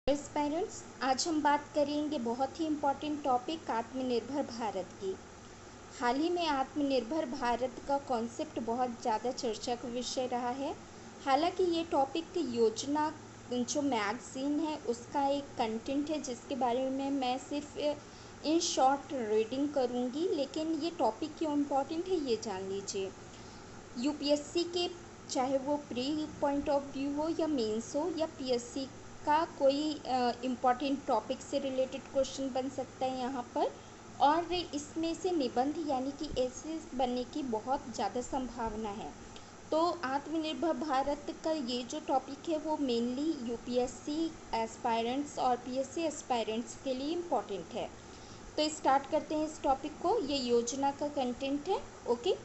Parents, आज हम बात करेंगे बहुत ही इम्पोर्टेंट टॉपिक आत्मनिर्भर भारत की। हाल ही में आत्मनिर्भर भारत का कॉन्सेप्ट बहुत ज़्यादा चर्चा का विषय रहा है। हालांकि ये टॉपिक योजना जो मैगज़ीन है उसका एक कंटेंट है जिसके बारे में मैं सिर्फ इन शॉर्ट रीडिंग करूँगी, लेकिन ये टॉपिक क्यों इम्पोर्टेंट है ये जान लीजिए। यूपीएससी के चाहे वो प्री पॉइंट ऑफ व्यू हो या मेंस हो या पीएससी का कोई इम्पॉर्टेंट टॉपिक से रिलेटेड क्वेश्चन बन सकता है यहाँ पर, और इसमें से निबंध यानी कि ऐसे बनने की बहुत ज़्यादा संभावना है। तो आत्मनिर्भर भारत का ये जो टॉपिक है वो मेनली यूपीएससी एस्पायरेंट्स और पीएससी एस्पायरेंट्स के लिए इम्पॉर्टेंट है। तो स्टार्ट करते हैं इस टॉपिक को। ये योजना का कंटेंट है। ओके,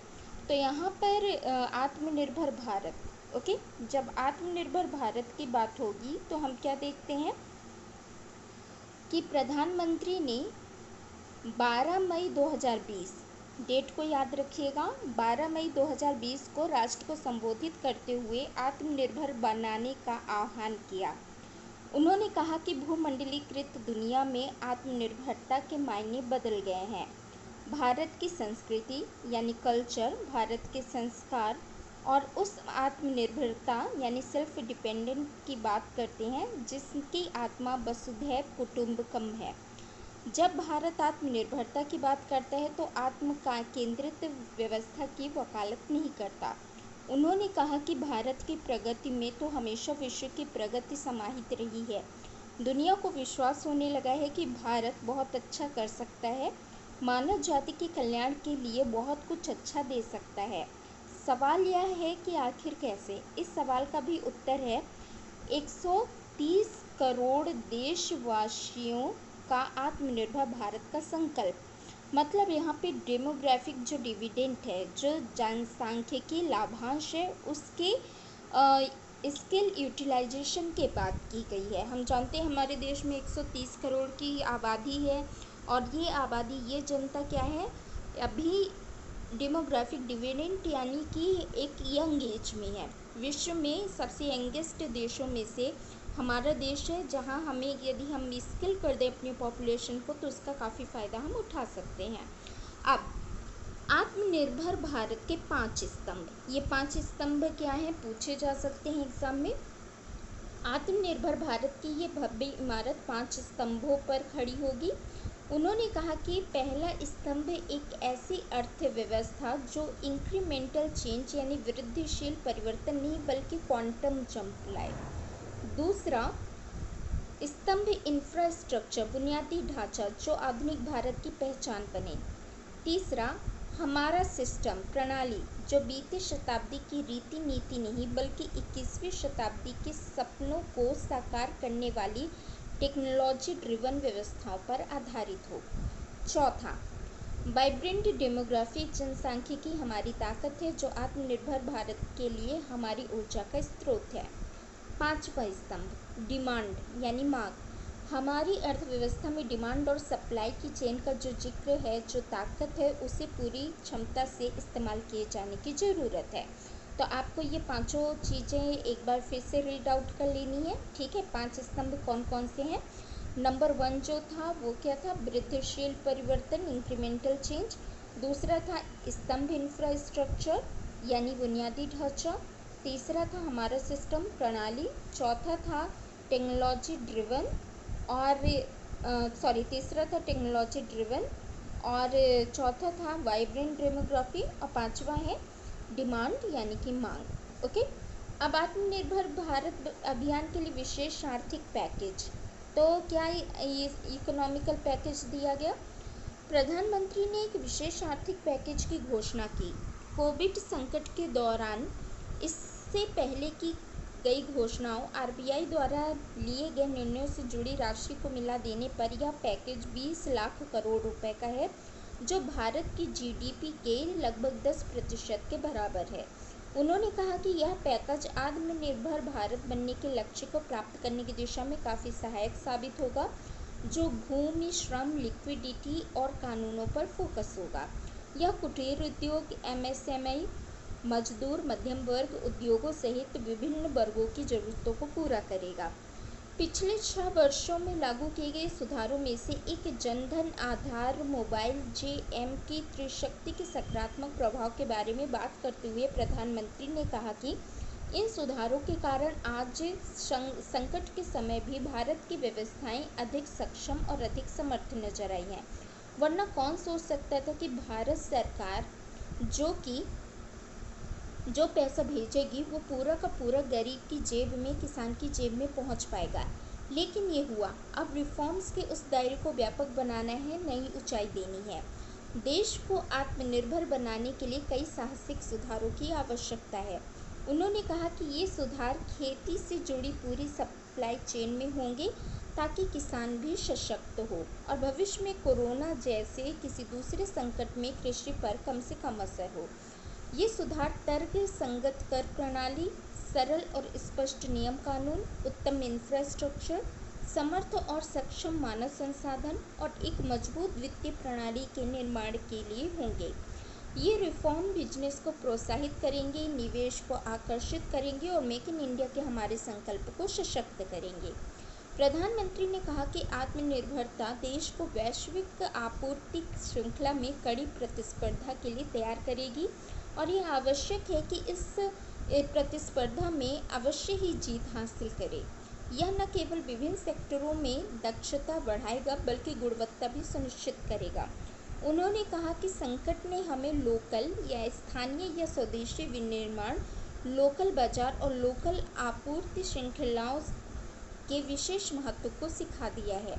तो यहाँ पर आत्मनिर्भर भारत, ओके, जब आत्मनिर्भर भारत की बात होगी तो हम क्या देखते हैं कि प्रधानमंत्री ने 12 मई 2020, डेट को याद रखिएगा, 12 मई 2020 को राष्ट्र को संबोधित करते हुए आत्मनिर्भर बनाने का आह्वान किया। उन्होंने कहा कि भूमंडलीकृत दुनिया में आत्मनिर्भरता के मायने बदल गए हैं। भारत की संस्कृति यानी कल्चर, भारत के संस्कार और उस आत्मनिर्भरता यानी सेल्फ डिपेंडेंट की बात करते हैं जिसकी आत्मा वसुधैव कुटुंबकम है। जब भारत आत्मनिर्भरता की बात करता है तो आत्म का केंद्रित व्यवस्था की वकालत नहीं करता। उन्होंने कहा कि भारत की प्रगति में तो हमेशा विश्व की प्रगति समाहित रही है। दुनिया को विश्वास होने लगा है कि भारत बहुत अच्छा कर सकता है, मानव जाति के कल्याण के लिए बहुत कुछ अच्छा दे सकता है। सवाल यह है कि आखिर कैसे? इस सवाल का भी उत्तर है 130 करोड़ देशवासियों का आत्मनिर्भर भारत का संकल्प। मतलब यहाँ पे डेमोग्राफिक जो डिविडेंड है, जो जनसांख्यिकी लाभांश है, उसके स्किल यूटिलाइजेशन के बात की गई है। हम जानते हैं हमारे देश में 130 करोड़ की आबादी है और ये आबादी, ये जनता क्या है, अभी डेमोग्राफिक डिविडेंड यानी कि एक यंग एज में है। विश्व में सबसे यंगेस्ट देशों में से हमारा देश है, जहां हमें यदि हम स्किल कर दें अपनी पॉपुलेशन को तो उसका काफ़ी फ़ायदा हम उठा सकते हैं। अब आत्मनिर्भर भारत के 5 स्तंभ, ये 5 स्तंभ क्या हैं पूछे जा सकते हैं एग्जाम में। आत्मनिर्भर भारत की ये भव्य इमारत 5 स्तंभों पर खड़ी होगी। उन्होंने कहा कि पहला स्तंभ एक ऐसी अर्थव्यवस्था जो इंक्रीमेंटल चेंज यानी वृद्धिशील परिवर्तन नहीं बल्कि क्वांटम जंप लाए। दूसरा स्तंभ इंफ्रास्ट्रक्चर, बुनियादी ढांचा जो आधुनिक भारत की पहचान बने। तीसरा हमारा सिस्टम, प्रणाली जो बीते शताब्दी की रीति नीति नहीं बल्कि 21वीं शताब्दी के सपनों को साकार करने वाली टेक्नोलॉजी ड्रिवन व्यवस्थाओं पर आधारित हो। चौथा वाइब्रेंट डेमोग्राफी, जनसांख्यिकी हमारी ताकत है जो आत्मनिर्भर भारत के लिए हमारी ऊर्जा का स्रोत है। पांचवा स्तंभ डिमांड यानी मांग, हमारी अर्थव्यवस्था में डिमांड और सप्लाई की चेन का जो जिक्र है, जो ताकत है, उसे पूरी क्षमता से इस्तेमाल किए जाने की ज़रूरत है। तो आपको ये पांचों चीज़ें एक बार फिर से रीड आउट कर लेनी है, ठीक है। 5 स्तंभ कौन कौन से हैं? नंबर 1 जो था वो क्या था? वृद्धिशील परिवर्तन, इंक्रीमेंटल चेंज। दूसरा था स्तंभ इंफ्रास्ट्रक्चर यानी बुनियादी ढांचा। तीसरा था हमारा सिस्टम, प्रणाली। चौथा था टेक्नोलॉजी ड्रिवन और तीसरा था टेक्नोलॉजी ड्रिवन और चौथा था वाइब्रेंट डेमोग्राफी और पांचवा है डिमांड यानी कि मांग। ओके, अब आत्मनिर्भर भारत अभियान के लिए विशेष आर्थिक पैकेज, तो क्या ये इकोनॉमिकल पैकेज दिया गया। प्रधानमंत्री ने एक विशेष आर्थिक पैकेज की घोषणा की। कोविड संकट के दौरान इससे पहले की गई घोषणाओं, आरबीआई द्वारा लिए गए निर्णयों से जुड़ी राशि को मिला देने पर यह पैकेज 20 लाख करोड़ रुपए का है, जो भारत की जीडीपी के लगभग 10% के बराबर है। उन्होंने कहा कि यह पैकेज आत्मनिर्भर भारत बनने के लक्ष्य को प्राप्त करने की दिशा में काफ़ी सहायक साबित होगा, जो भूमि, श्रम, लिक्विडिटी और कानूनों पर फोकस होगा। यह कुटीर उद्योग, एमएसएमई, मजदूर, मध्यम वर्ग, उद्योगों सहित विभिन्न वर्गों की ज़रूरतों को पूरा करेगा। पिछले 6 वर्षों में लागू किए गए सुधारों में से एक जनधन आधार मोबाइल जेएम की त्रिशक्ति के सकारात्मक प्रभाव के बारे में बात करते हुए प्रधानमंत्री ने कहा कि इन सुधारों के कारण आज संकट के समय भी भारत की व्यवस्थाएं अधिक सक्षम और अधिक समर्थ नजर आई हैं। वरना कौन सोच सकता था कि भारत सरकार जो पैसा भेजेगी वो पूरा का पूरा गरीब की जेब में, किसान की जेब में पहुंच पाएगा। लेकिन ये हुआ। अब रिफॉर्म्स के उस दायरे को व्यापक बनाना है, नई ऊंचाई देनी है। देश को आत्मनिर्भर बनाने के लिए कई साहसिक सुधारों की आवश्यकता है। उन्होंने कहा कि ये सुधार खेती से जुड़ी पूरी सप्लाई चेन में होंगे ताकि किसान भी सशक्त हो और भविष्य में कोरोना जैसे किसी दूसरे संकट में कृषि पर कम से कम असर हो। ये सुधार तर्क संगत कर प्रणाली, सरल और स्पष्ट नियम कानून, उत्तम इंफ्रास्ट्रक्चर, समर्थ और सक्षम मानव संसाधन और एक मजबूत वित्तीय प्रणाली के निर्माण के लिए होंगे। ये रिफॉर्म बिजनेस को प्रोत्साहित करेंगे, निवेश को आकर्षित करेंगे और मेक इन इंडिया के हमारे संकल्प को सशक्त करेंगे। प्रधानमंत्री ने कहा कि आत्मनिर्भरता देश को वैश्विक आपूर्ति श्रृंखला में कड़ी प्रतिस्पर्धा के लिए तैयार करेगी और यह आवश्यक है कि इस प्रतिस्पर्धा में अवश्य ही जीत हासिल करे। यह न केवल विभिन्न सेक्टरों में दक्षता बढ़ाएगा बल्कि गुणवत्ता भी सुनिश्चित करेगा। उन्होंने कहा कि संकट ने हमें लोकल या स्थानीय या स्वदेशी विनिर्माण, लोकल बाजार और लोकल आपूर्ति श्रृंखलाओं के विशेष महत्व को सिखा दिया है।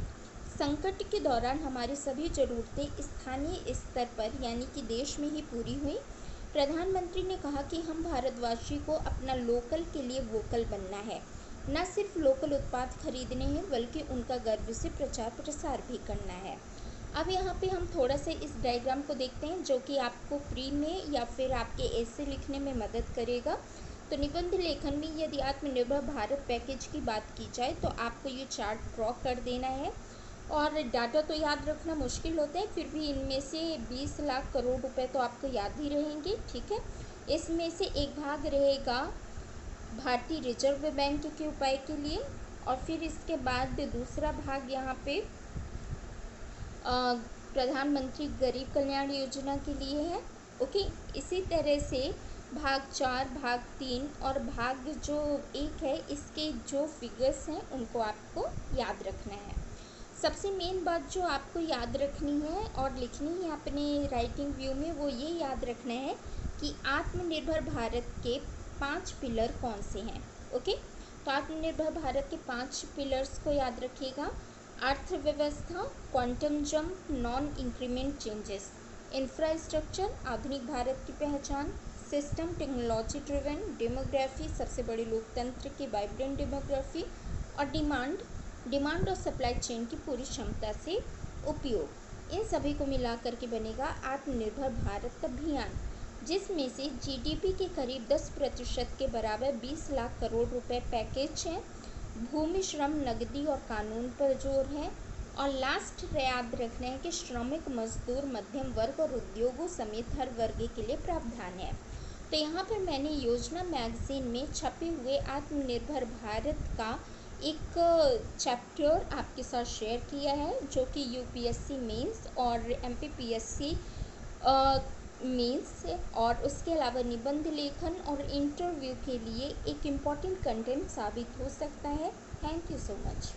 संकट के दौरान हमारी सभी ज़रूरतें स्थानीय स्तर पर यानी कि देश में ही पूरी हुई। प्रधानमंत्री ने कहा कि हम भारतवासी को अपना लोकल के लिए वोकल बनना है, न सिर्फ लोकल उत्पाद खरीदने हैं बल्कि उनका गर्व से प्रचार प्रसार भी करना है। अब यहाँ पे हम थोड़ा सा इस डायग्राम को देखते हैं जो कि आपको प्री में या फिर आपके एसे लिखने में मदद करेगा। तो निबंध लेखन में यदि आत्मनिर्भर भारत पैकेज की बात की जाए तो आपको ये चार्ट ड्रॉ कर देना है और डाटा तो याद रखना मुश्किल होता है, फिर भी इनमें से 20 लाख करोड़ रुपए तो आपको याद ही रहेंगे, ठीक है। इसमें से एक भाग रहेगा भारतीय रिजर्व बैंक के उपाय के लिए और फिर इसके बाद दूसरा भाग यहाँ पे प्रधानमंत्री गरीब कल्याण योजना के लिए है। ओके, इसी तरह से भाग 4, भाग 3 और भाग जो 1 है इसके जो फिगर्स हैं उनको आपको याद रखना है। सबसे मेन बात जो आपको याद रखनी है और लिखनी है अपने राइटिंग व्यू में वो ये याद रखना है कि आत्मनिर्भर भारत के 5 पिलर कौन से हैं। ओके, तो आत्मनिर्भर भारत के 5 पिलर्स को याद रखिएगा। अर्थव्यवस्था, quantum jump, non increment changes, infrastructure, आधुनिक भारत की पहचान, सिस्टम टेक्नोलॉजी ड्रिवन, डेमोग्राफी, सबसे बड़ी लोकतंत्र की वाइब्रेंट डेमोग्राफी और डिमांड और सप्लाई चेन की पूरी क्षमता से उपयोग। इन सभी को मिलाकर के बनेगा आत्मनिर्भर भारत अभियान, जिसमें से जीडीपी के करीब 10% के बराबर 20 लाख करोड़ रुपए पैकेज है। भूमि, श्रम, नकदी और कानून पर जोर है और लास्ट याद रखना है कि श्रमिक, मजदूर, मध्यम वर्ग और उद्योगों समेत हर वर्ग के लिए प्रावधान है। तो यहाँ पर मैंने योजना मैगजीन में छपे हुए आत्मनिर्भर भारत का एक चैप्टर आपके साथ शेयर किया है जो कि यूपीएससी मेंस और एमपीपीएससी मीन्स और उसके अलावा निबंध लेखन और इंटरव्यू के लिए एक इम्पॉर्टेंट कंटेंट साबित हो सकता है। Thank you so much.